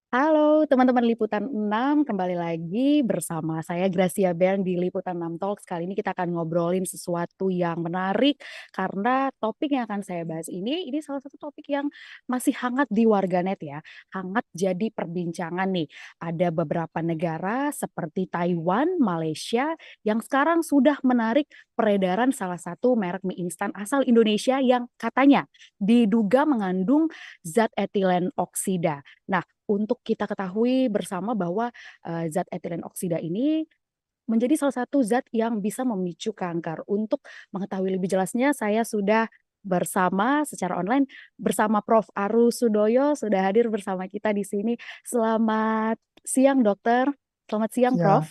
Halo teman-teman Liputan 6, kembali lagi bersama saya Gracia Bern di Liputan 6 Talks. Kali ini kita akan ngobrolin sesuatu yang menarik karena topik yang akan saya bahas ini salah satu topik yang masih hangat di warganet ya. Hangat jadi perbincangan nih. Ada beberapa negara seperti Taiwan, Malaysia yang sekarang sudah menarik peredaran salah satu merek mie instan asal Indonesia yang katanya diduga mengandung zat etilen oksida. Nah, untuk kita ketahui bersama bahwa zat etilen oksida ini menjadi salah satu zat yang bisa memicu kanker. Untuk mengetahui lebih jelasnya, saya sudah bersama secara online bersama Prof. Aru Sudoyo sudah hadir bersama kita di sini. Selamat siang, Dokter. Selamat siang, Siang, Prof.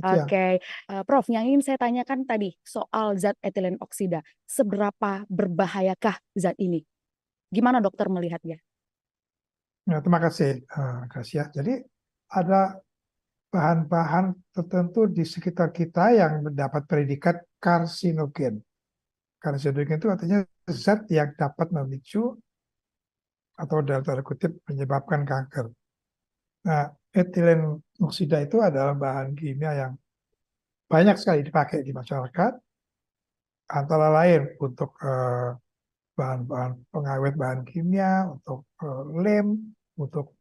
siang. Oke, Prof, yang ingin saya tanyakan tadi soal zat etilen oksida, seberapa berbahayakah zat ini? Gimana dokter melihatnya? Ya, terima kasih, Gracia. Jadi ada bahan-bahan tertentu di sekitar kita yang mendapat predikat karsinogen. Karsinogen itu artinya zat yang dapat memicu atau dalam tanda kutip menyebabkan kanker. Nah, etilen oksida itu adalah bahan kimia yang banyak sekali dipakai di masyarakat, antara lain untuk bahan-bahan pengawet bahan kimia, untuk lem, untuk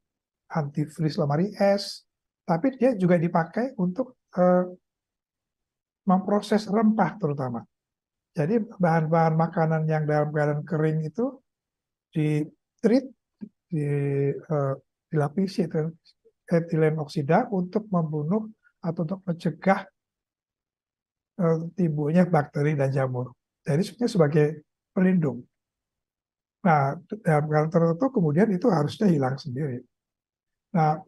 antifreeze lemari es, tapi dia juga dipakai untuk memproses rempah terutama. Jadi bahan-bahan makanan yang dalam keadaan kering itu di treat, di, eh, dilapisi etilen oksida untuk membunuh atau untuk mencegah timbulnya bakteri dan jamur. Jadi sebenarnya sebagai pelindung. Nah, dalam keadaan tertentu kemudian itu harusnya hilang sendiri. Nah,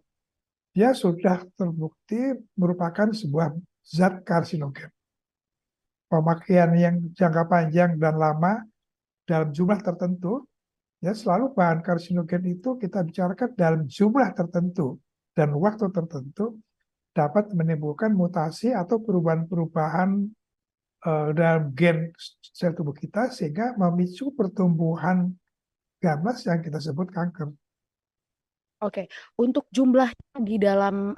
dia sudah terbukti merupakan sebuah zat karsinogen. Pemakaian yang jangka panjang dan lama dalam jumlah tertentu, ya selalu bahan karsinogen itu kita bicarakan dalam jumlah tertentu dan waktu tertentu dapat menimbulkan mutasi atau perubahan-perubahan dalam gen sel tubuh kita sehingga memicu pertumbuhan ganas yang kita sebut kanker. Oke, untuk jumlahnya di dalam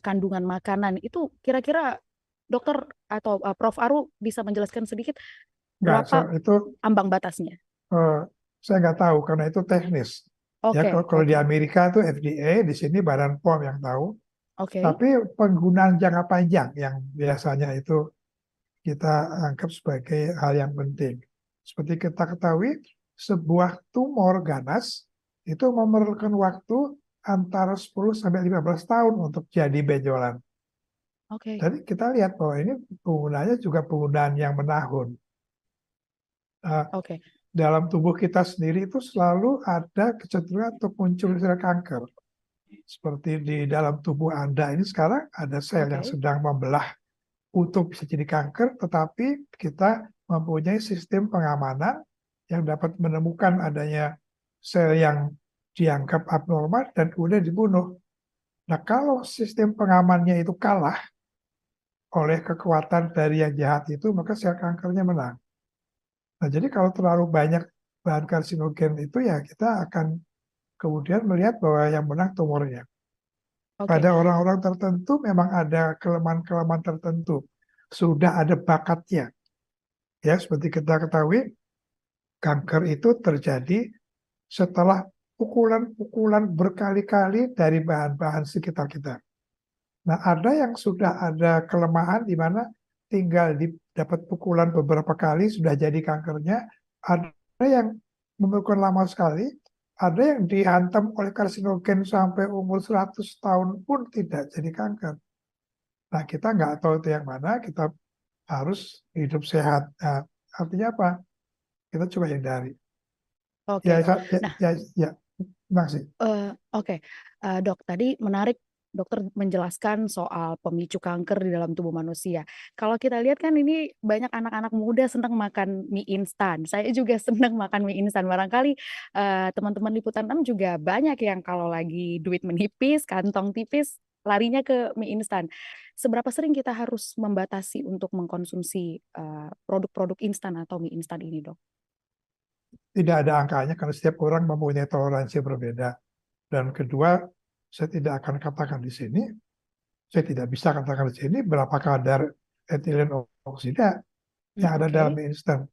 kandungan makanan itu kira-kira dokter atau Prof. Aru bisa menjelaskan sedikit Enggak, berapa itu ambang batasnya? eh, saya nggak tahu karena itu teknis. Ya, Oke, kalau di oke, Amerika itu FDA, di sini Badan POM yang tahu. oke, Tapi penggunaan jangka panjang yang biasanya itu kita anggap sebagai hal yang penting. Seperti kita ketahui, sebuah tumor ganas itu memerlukan waktu antara 10 sampai 15 tahun untuk jadi benjolan. oke, Jadi kita lihat bahwa ini penggunaannya juga penggunaan yang menahun. Nah, oke, dalam tubuh kita sendiri itu selalu ada kecenderungan untuk muncul sel kanker. Seperti di dalam tubuh Anda ini sekarang ada sel yang oke, sedang membelah untuk bisa jadi kanker, tetapi kita mempunyai sistem pengamanan yang dapat menemukan adanya sel yang dianggap abnormal dan kemudian dibunuh. Nah, kalau sistem pengamannya itu kalah oleh kekuatan dari yang jahat itu, maka sel kankernya menang. Nah, jadi kalau terlalu banyak bahan karsinogen itu ya kita akan kemudian melihat bahwa yang menang tumornya. oke, Pada orang-orang tertentu memang ada kelemahan-kelemahan tertentu. Sudah ada bakatnya. Ya, seperti kita ketahui, kanker itu terjadi setelah pukulan-pukulan berkali-kali dari bahan-bahan sekitar kita. Nah, ada yang sudah ada kelemahan di mana tinggal dapat pukulan beberapa kali sudah jadi kankernya. Ada yang memerlukan lama sekali, ada yang dihantam oleh karsinogen sampai umur 100 tahun pun tidak jadi kanker. Nah, kita nggak tahu itu yang mana, kita harus hidup sehat. Nah, artinya apa? Kita coba hindari. oke. Ya, ya, Nah, ya, ya, masih. oke, Dok, tadi menarik dokter menjelaskan soal pemicu kanker di dalam tubuh manusia. Kalau kita lihat kan ini banyak anak-anak muda senang makan mie instan. Saya juga senang makan mie instan. Barangkali teman-teman Liputan 6 juga banyak yang kalau lagi duit menipis, kantong tipis, larinya ke mie instan. Seberapa sering kita harus membatasi untuk mengkonsumsi produk-produk instan atau mie instan ini, Dok? Tidak ada angkanya karena setiap orang mempunyai toleransi berbeda. Dan kedua, Saya tidak akan katakan di sini, saya tidak bisa katakan di sini berapa kadar etilen oksida yang ada dalam Oke, mie instan.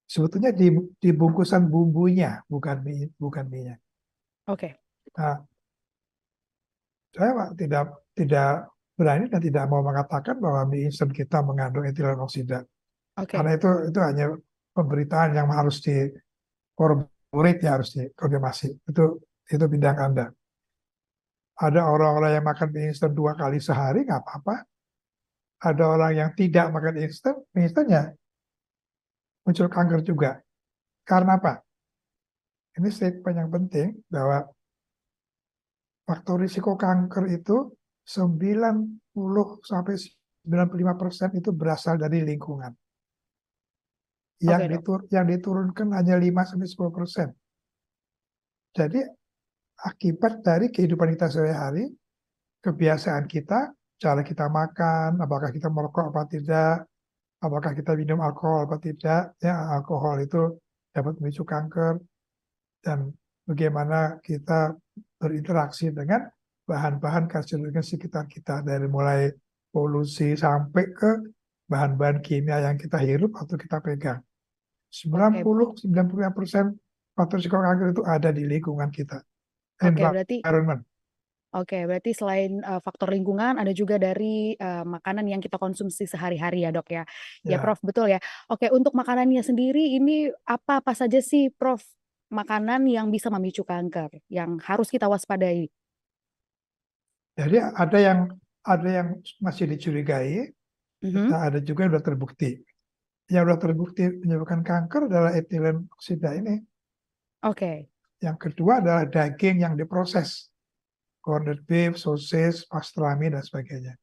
Sebetulnya di bungkusan bumbunya, bukan mie-nya. oke, Nah, saya tidak berani dan tidak mau mengatakan bahwa mie instan kita mengandung etilen oksida. oke, Karena itu hanya pemberitaan yang harus dikorporate, ya harus dikonfirmasi. Itu bidang Anda. Ada orang-orang yang makan mie instan 2 kali sehari, nggak apa-apa. Ada orang yang tidak makan instan, mie instannya muncul kanker juga. Karena apa? Ini statement yang penting bahwa faktor risiko kanker itu 90 sampai 95% itu berasal dari lingkungan. oke dok. Yang diturunkan hanya 5 sampai 10%. Jadi akibat dari kehidupan kita sehari-hari, kebiasaan kita, cara kita makan, apakah kita merokok apa tidak, apakah kita minum alkohol apa tidak, ya alkohol itu dapat memicu kanker, dan bagaimana kita berinteraksi dengan bahan-bahan karsinogen sekitar kita, dari mulai polusi sampai ke bahan-bahan kimia yang kita hirup atau kita pegang. Oke, 90-95% faktor risiko kanker itu ada di lingkungan kita, oke berarti environment. berarti selain faktor lingkungan, ada juga dari makanan yang kita konsumsi sehari-hari ya dok ya. Ya Ya, Prof, betul ya. Oke, untuk makanannya sendiri ini apa-apa saja sih Prof makanan yang bisa memicu kanker, yang harus kita waspadai? jadi ada yang masih dicurigai, Mhm. ada juga yang sudah terbukti. Yang sudah terbukti menyebabkan kanker adalah etilen oksida ini. Oke, Yang kedua adalah daging yang diproses, corned beef, sosis, pastrami, dan sebagainya.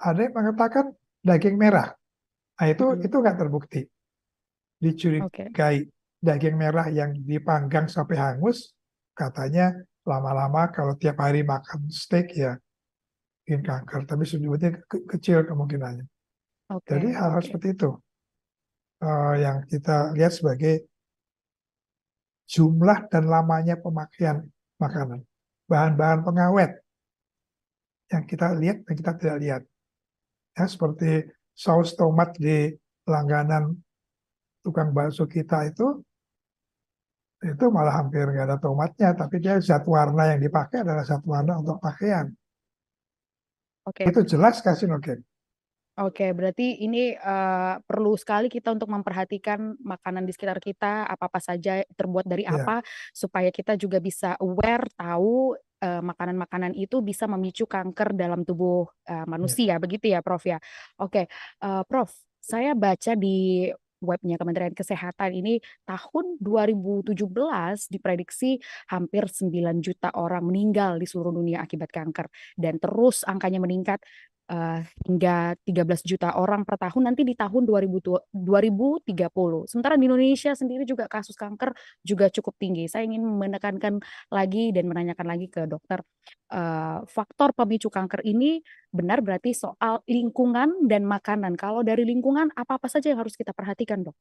Ada yang mengatakan daging merah. Nah, mhm. itu nggak terbukti. Oke, Dicurigai daging merah yang dipanggang sampai hangus, katanya lama-lama kalau tiap hari makan steak ya bikin kanker. Tapi sebetulnya kecil kemungkinannya. oke, Jadi hal-hal oke, seperti itu yang kita lihat sebagai jumlah dan lamanya pemakaian makanan. Bahan-bahan pengawet yang kita lihat dan kita tidak lihat. Ya, seperti saus tomat di langganan tukang bakso kita itu malah hampir nggak ada tomatnya, tapi dia zat warna yang dipakai adalah zat warna untuk pakaian. oke. Itu jelas karsinogen. Oke, berarti ini perlu sekali kita untuk memperhatikan makanan di sekitar kita, apa-apa saja terbuat dari Ya, apa, supaya kita juga bisa aware, tahu makanan-makanan itu bisa memicu kanker dalam tubuh ya. manusia, begitu ya, Prof ya. Oke, Prof, saya baca di webnya Kementerian Kesehatan ini tahun 2017 diprediksi hampir 9 juta orang meninggal di seluruh dunia akibat kanker, dan terus angkanya meningkat hingga 13 juta orang per tahun nanti di tahun 2030. Sementara di Indonesia sendiri juga kasus kanker juga cukup tinggi. Saya ingin menekankan lagi dan menanyakan lagi ke dokter, faktor pemicu kanker ini benar berarti soal lingkungan dan makanan. Kalau dari lingkungan, apa-apa saja yang harus kita perhatikan, Dok?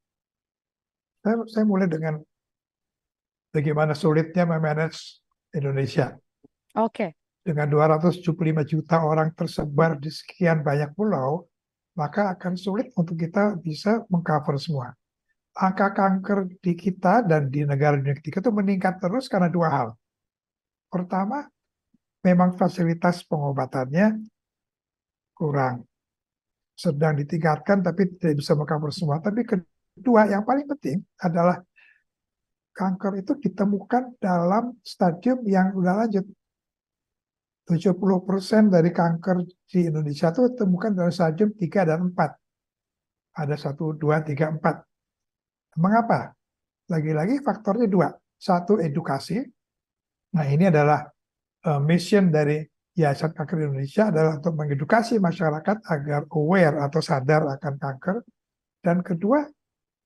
Saya mulai dengan bagaimana sulitnya memanage Indonesia. Oke, Dengan 275 juta orang tersebar di sekian banyak pulau, maka akan sulit untuk kita bisa mengcover semua. Angka kanker di kita dan di negara dunia ketiga itu meningkat terus karena dua hal. Pertama, memang fasilitas pengobatannya kurang, sedang ditingkatkan tapi tidak bisa mengcover semua. Tapi kedua, yang paling penting adalah kanker itu ditemukan dalam stadium yang sudah lanjut. 70% dari kanker di Indonesia itu ditemukan dalam stadium 3 dan 4. Ada 1, 2, 3, 4. Mengapa? Lagi-lagi faktornya dua. Satu, edukasi. Nah, ini adalah mission dari Yayasan Kanker Indonesia adalah untuk mengedukasi masyarakat agar aware atau sadar akan kanker. Dan kedua,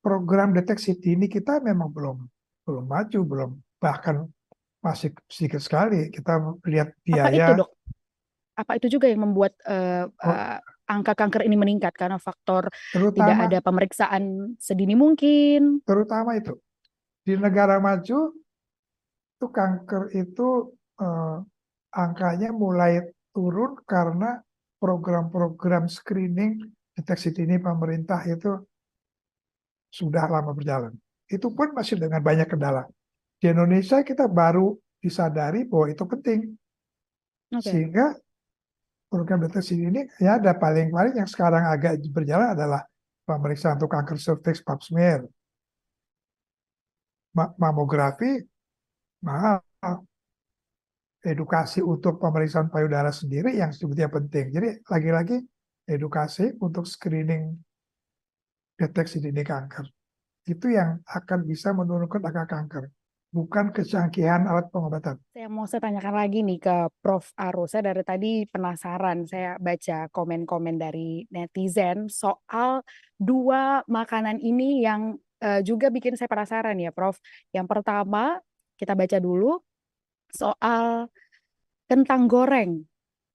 program deteksi dini kita memang belum maju, belum, bahkan masih sedikit sekali. Kita lihat apa itu, biaya, Dok? Apa itu juga yang membuat oh, angka kanker ini meningkat karena faktor tidak terutama ada pemeriksaan sedini mungkin? terutama itu di negara maju itu kanker itu eh, angkanya mulai turun karena program-program screening deteksi dini pemerintah itu sudah lama berjalan. Itu pun masih dengan banyak kendala. Di Indonesia kita baru disadari bahwa itu penting. Oke. Sehingga program deteksi dini ya ada paling-paling yang sekarang agak berjalan adalah pemeriksaan untuk kanker serviks pap smear, mamografi, mahal, edukasi untuk pemeriksaan payudara sendiri yang sebetulnya penting. Jadi lagi-lagi edukasi untuk screening deteksi dini kanker. Itu yang akan bisa menurunkan angka kanker, bukan kecanggihan alat pengobatan. Saya tanyakan lagi nih ke Prof. Aru. Saya dari tadi penasaran. Saya baca komen-komen dari netizen soal dua makanan ini yang juga bikin saya penasaran ya, Prof. Yang pertama, kita baca dulu soal kentang goreng.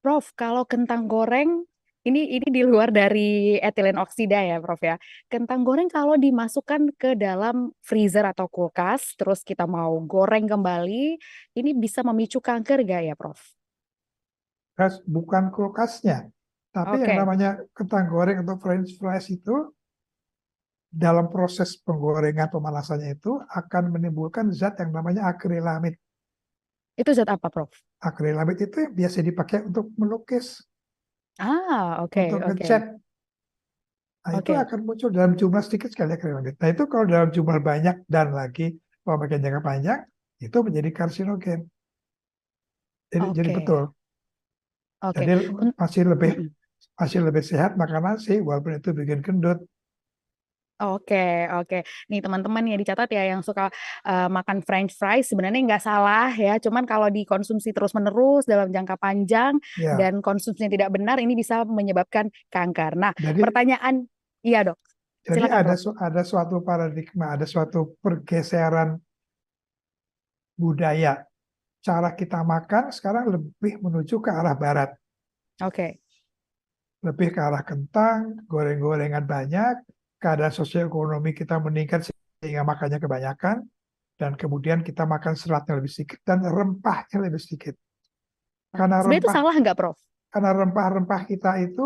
Prof, kalau kentang goreng ini di luar dari etilen oksida ya, Prof ya. Kentang goreng kalau dimasukkan ke dalam freezer atau kulkas, terus kita mau goreng kembali, ini bisa memicu kanker gak ya, Prof? Bukan kulkasnya, tapi yang Oke, namanya kentang goreng atau french fries itu dalam proses penggorengan pemanasannya itu akan menimbulkan zat yang namanya akrilamid. itu zat apa, Prof? Akrilamid itu yang biasa dipakai untuk melukis, Ah, oke, untuk oke, ngecat. Nah, itu oke, akan muncul dalam jumlah sedikit sekali akrilamid. Nah, itu kalau dalam jumlah banyak dan lagi pemakaian jangka panjang, itu menjadi karsinogen. Jadi oke, betul. oke. Jadi Un- masih lebih Mm-mm. masih lebih sehat makan nasi walaupun itu bikin gendut. Oke, oke. Nih teman-teman ya dicatat ya yang suka makan French fries sebenarnya nggak salah ya. Cuman kalau dikonsumsi terus-menerus dalam jangka panjang Ya, dan konsumsinya tidak benar ini bisa menyebabkan kanker. Nah, jadi pertanyaan, iya dok, jadi silakan Prof. ada suatu paradigma, ada suatu pergeseran budaya. Cara kita makan sekarang lebih menuju ke arah barat, Oke, lebih ke arah kentang, goreng-gorengan banyak, keadaan sosioekonomi kita meningkat sehingga makannya kebanyakan, dan kemudian kita makan seratnya lebih sedikit dan rempahnya lebih sedikit. Karena sebenarnya itu rempah, salah nggak Prof? karena rempah-rempah kita itu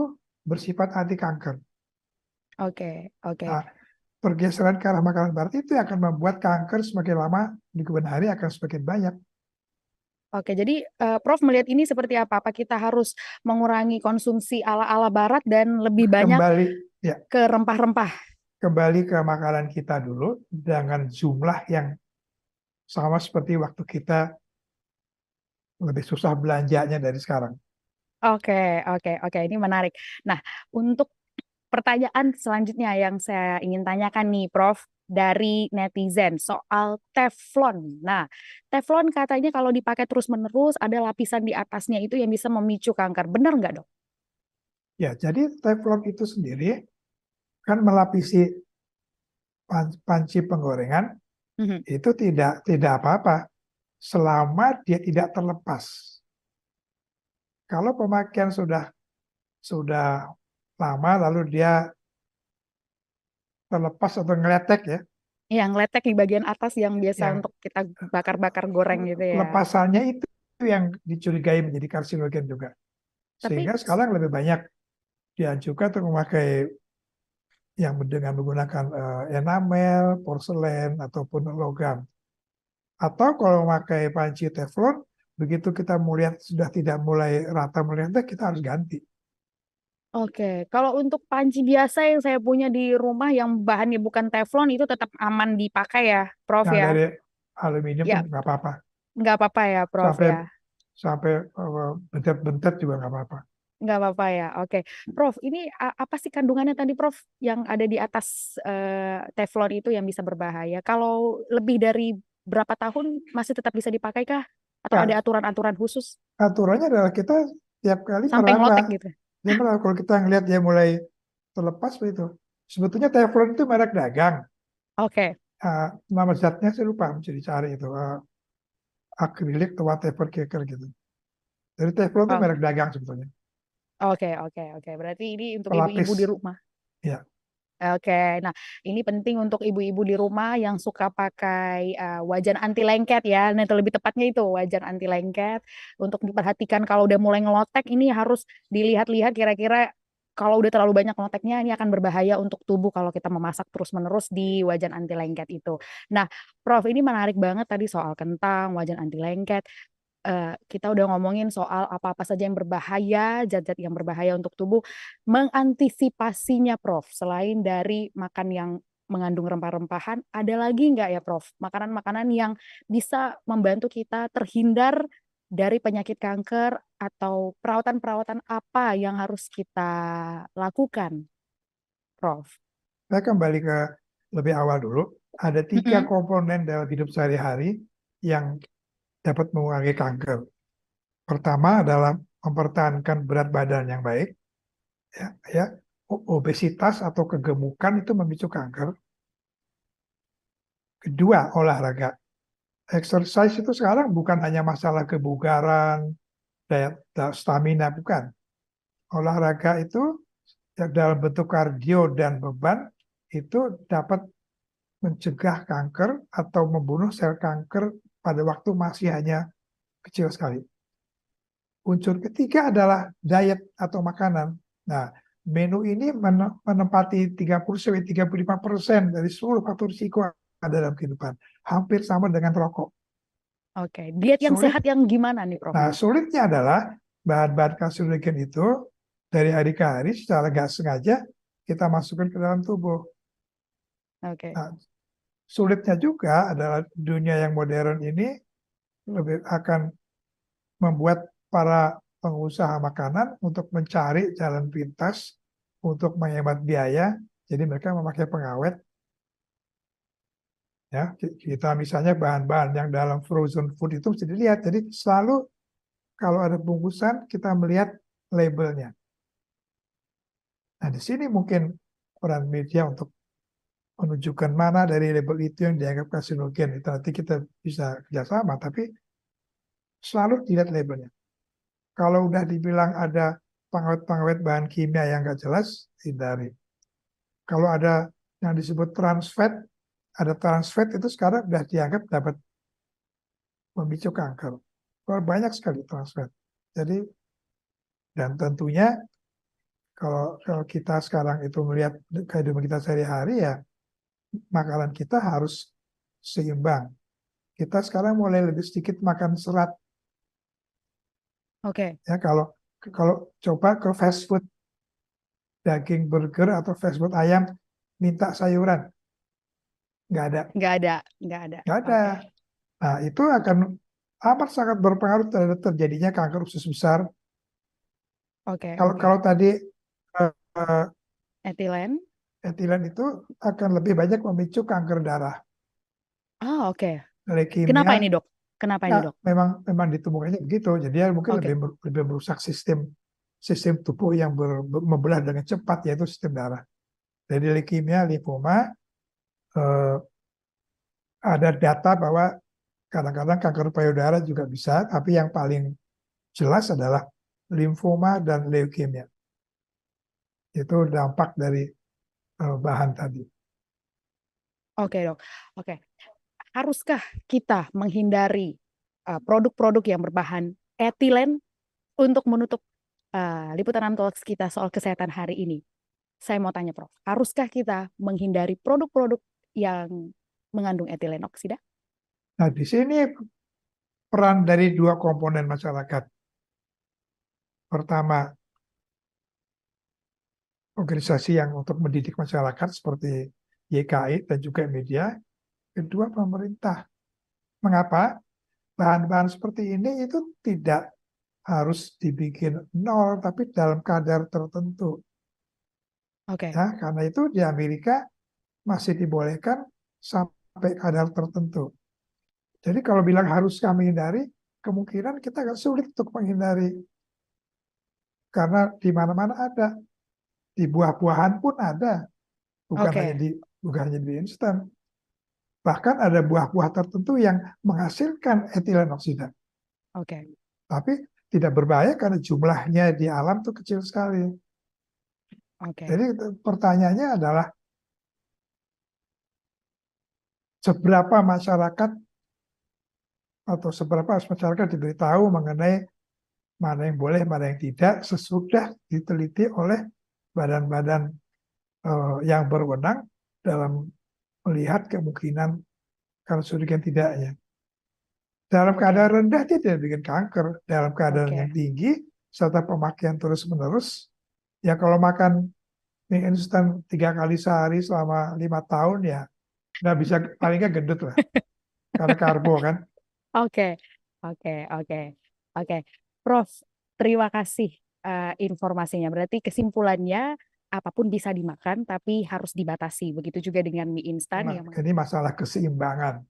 bersifat anti kanker. Oke, oke, Nah, pergeseran ke arah makanan barat itu yang akan membuat kanker semakin lama di kemudian hari akan semakin banyak. oke. Jadi Prof melihat ini seperti apa? Apa kita harus mengurangi konsumsi ala-ala barat dan lebih banyak Kembali ya, ke rempah-rempah? kembali ke makanan kita dulu dengan jumlah yang sama seperti waktu kita lebih susah belanjanya dari sekarang. Oke, oke, oke. Ini menarik. Nah, untuk pertanyaan selanjutnya yang saya ingin tanyakan nih, Prof, dari netizen soal teflon. Nah, teflon katanya kalau dipakai terus-menerus ada lapisan di atasnya itu yang bisa memicu kanker. Benar nggak, dok? Ya, jadi teflon itu sendiri kan melapisi panci penggorengan Mhm. itu tidak apa-apa selama dia tidak terlepas. Kalau pemakaian sudah lama lalu dia terlepas atau ngeletek ya, Yang letek di bagian atas yang biasa yang untuk kita bakar-bakar goreng gitu ya. lepasannya itu yang dicurigai menjadi karsinogen juga. Tapi Sehingga sekarang lebih banyak dianjurkan untuk memakai yang dengan menggunakan enamel, porselen, ataupun logam. Atau kalau memakai panci teflon, begitu kita melihat sudah tidak mulai rata meletek, kita harus ganti. oke, kalau untuk panci biasa yang saya punya di rumah yang bahannya bukan teflon itu tetap aman dipakai ya, Prof Yang ya? dari aluminium pun Ya, nggak apa-apa. nggak apa-apa ya, Prof Sampai ya. sampai bentet-bentet juga nggak apa-apa. Nggak apa-apa ya. Oke. Prof, ini apa sih kandungannya tadi, Prof, yang ada di atas teflon itu yang bisa berbahaya? Kalau lebih dari berapa tahun masih tetap bisa dipakai kah? Atau ada Ya, aturan-aturan khusus aturannya adalah kita tiap kali sampai meraba. ngelotek gitu? Dia meraba kalau kita ngelihat dia mulai terlepas begitu. Sebetulnya teflon itu merek dagang. Oke. Nama zatnya saya lupa, mesti dicari itu. Akrilik atau whatever kiker gitu. Jadi teflon itu Oh, merek dagang sebetulnya. oke, oke, oke. Berarti ini untuk ibu-ibu Pelapis, di rumah. ya. Oke, nah ini penting untuk ibu-ibu di rumah yang suka pakai wajan anti lengket ya. Nah, itu lebih tepatnya itu wajan anti lengket untuk diperhatikan kalau udah mulai ngelotek ini harus dilihat-lihat kira-kira kalau udah terlalu banyak ngeloteknya ini akan berbahaya untuk tubuh kalau kita memasak terus-menerus di wajan anti lengket itu. Nah, Prof, ini menarik banget tadi soal kentang, wajan anti lengket. Kita udah ngomongin soal apa-apa saja yang berbahaya, zat-zat yang berbahaya untuk tubuh. Mengantisipasinya, Prof, selain dari makan yang mengandung rempah-rempahan, ada lagi nggak ya, Prof, makanan-makanan yang bisa membantu kita terhindar dari penyakit kanker atau perawatan-perawatan apa yang harus kita lakukan, Prof? Saya kembali ke lebih awal dulu. Ada tiga Mm-mm. komponen dalam hidup sehari-hari yang dapat mengurangi kanker. Pertama adalah mempertahankan berat badan yang baik, ya. Obesitas atau kegemukan itu memicu kanker. Kedua, olahraga. Exercise itu sekarang bukan hanya masalah kebugaran, daya stamina, bukan. Olahraga itu dalam bentuk kardio dan beban itu dapat mencegah kanker atau membunuh sel kanker pada waktu masih hanya kecil sekali. Unsur ketiga adalah diet atau makanan. Nah, menu ini menempati 30-35% dari seluruh faktor risiko ada dalam kehidupan. Hampir sama dengan rokok. Oke, diet yang Sulit. sehat yang gimana nih, Prof, Nah, nih? sulitnya adalah bahan-bahan karsinogen itu dari hari ke hari secara nggak sengaja kita masukkan ke dalam tubuh. Oke. Nah, sulitnya juga adalah dunia yang modern ini lebih akan membuat para pengusaha makanan untuk mencari jalan pintas untuk menghemat biaya. Jadi mereka memakai pengawet. Ya, kita misalnya bahan-bahan yang dalam frozen food itu mesti dilihat. Jadi selalu kalau ada bungkusan kita melihat labelnya. Nah, di sini mungkin peran media untuk menunjukkan mana dari label itu yang dianggap karsinogen. Itu nanti kita bisa kerjasama, tapi selalu dilihat labelnya. Kalau udah dibilang ada pengawet-pengawet bahan kimia yang nggak jelas, hindari. Kalau ada yang disebut trans fat, ada trans fat itu sekarang sudah dianggap dapat memicu kanker. Kalau banyak sekali trans fat. Jadi, dan tentunya kalau kita sekarang itu melihat kehidupan kita sehari-hari ya, makanan kita harus seimbang. Kita sekarang mulai lebih sedikit makan serat. Oke, Ya, kalau kalau coba ke fast food, daging burger atau fast food ayam, minta sayuran. Nggak ada. nggak ada, nggak ada. Nggak ada. Oke, Nah, itu akan amat sangat berpengaruh terhadap terjadinya kanker usus besar. oke, Kalau oke. kalau tadi eh, Etilen. etilen itu akan lebih banyak memicu kanker darah, Ah, oke. leukemia. Kenapa ini, Dok? Kenapa ini, Ya, Dok? memang ditemukannya begitu. Jadi ya mungkin Oke. lebih merusak sistem tubuh yang membelah dengan cepat, yaitu sistem darah. Jadi leukemia, limfoma, eh, ada data bahwa kadang-kadang kanker payudara juga bisa, tapi yang paling jelas adalah limfoma dan leukemia. Itu dampak dari bahan tadi. Oke, Dok. Oke. Haruskah kita menghindari produk-produk yang berbahan etilen untuk menutup liputan Talks kita soal kesehatan hari ini? Saya mau tanya, Prof. Haruskah kita menghindari produk-produk yang mengandung etilen oksida? Nah, di sini peran dari dua komponen masyarakat. Pertama, organisasi yang untuk mendidik masyarakat seperti YKI dan juga media. Kedua, pemerintah. Mengapa? Bahan-bahan seperti ini itu tidak harus dibikin nol, tapi dalam kadar tertentu. Oke, Ya, karena itu di Amerika masih dibolehkan sampai kadar tertentu. Jadi kalau bilang harus kami hindari, kemungkinan kita agak sulit untuk menghindari. Karena di mana-mana ada. Di buah-buahan pun ada. Bukan hanya oke, di instan. Bahkan ada buah-buah tertentu yang menghasilkan etilen oksida. oke, Tapi tidak berbahaya karena jumlahnya di alam itu kecil sekali. oke. Jadi pertanyaannya adalah seberapa masyarakat atau seberapa masyarakat diberitahu mengenai mana yang boleh, mana yang tidak, sesudah diteliti oleh badan-badan yang berwenang dalam melihat kemungkinan karsinogen tidaknya. Dalam Oke, keadaan rendah dia tidak bikin kanker, dalam keadaan oke. yang tinggi serta pemakaian terus-menerus, ya kalau makan mie instan 3 kali sehari selama 5 tahun ya nggak bisa, paling nggak gendut lah karena karbo kan. Oke, oke, oke, oke. Prof, terima kasih informasinya. Berarti kesimpulannya apapun bisa dimakan, tapi harus dibatasi. Begitu juga dengan mie instan Nah, yang ini masalah keseimbangan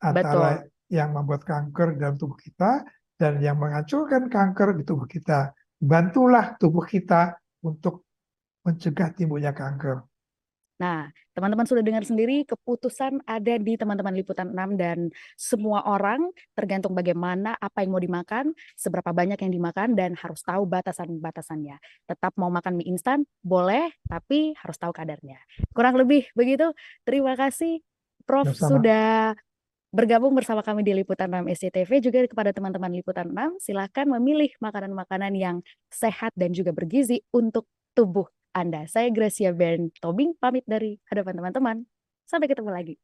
antara betul. yang membuat kanker dalam tubuh kita dan yang menghancurkan kanker di tubuh kita. Bantulah tubuh kita untuk mencegah timbulnya kanker. Nah, teman-teman sudah dengar sendiri, keputusan ada di teman-teman Liputan 6 dan semua orang tergantung bagaimana apa yang mau dimakan, seberapa banyak yang dimakan, dan harus tahu batasan-batasannya. Tetap mau makan mie instan, boleh, tapi harus tahu kadarnya. Kurang lebih begitu. Terima kasih, Prof, Bersama. sudah bergabung bersama kami di Liputan 6 SCTV. Juga kepada teman-teman Liputan 6, silakan memilih makanan-makanan yang sehat dan juga bergizi untuk tubuh Anda. Saya Gracia Bern Tobing, pamit dari hadapan teman-teman. Sampai ketemu lagi.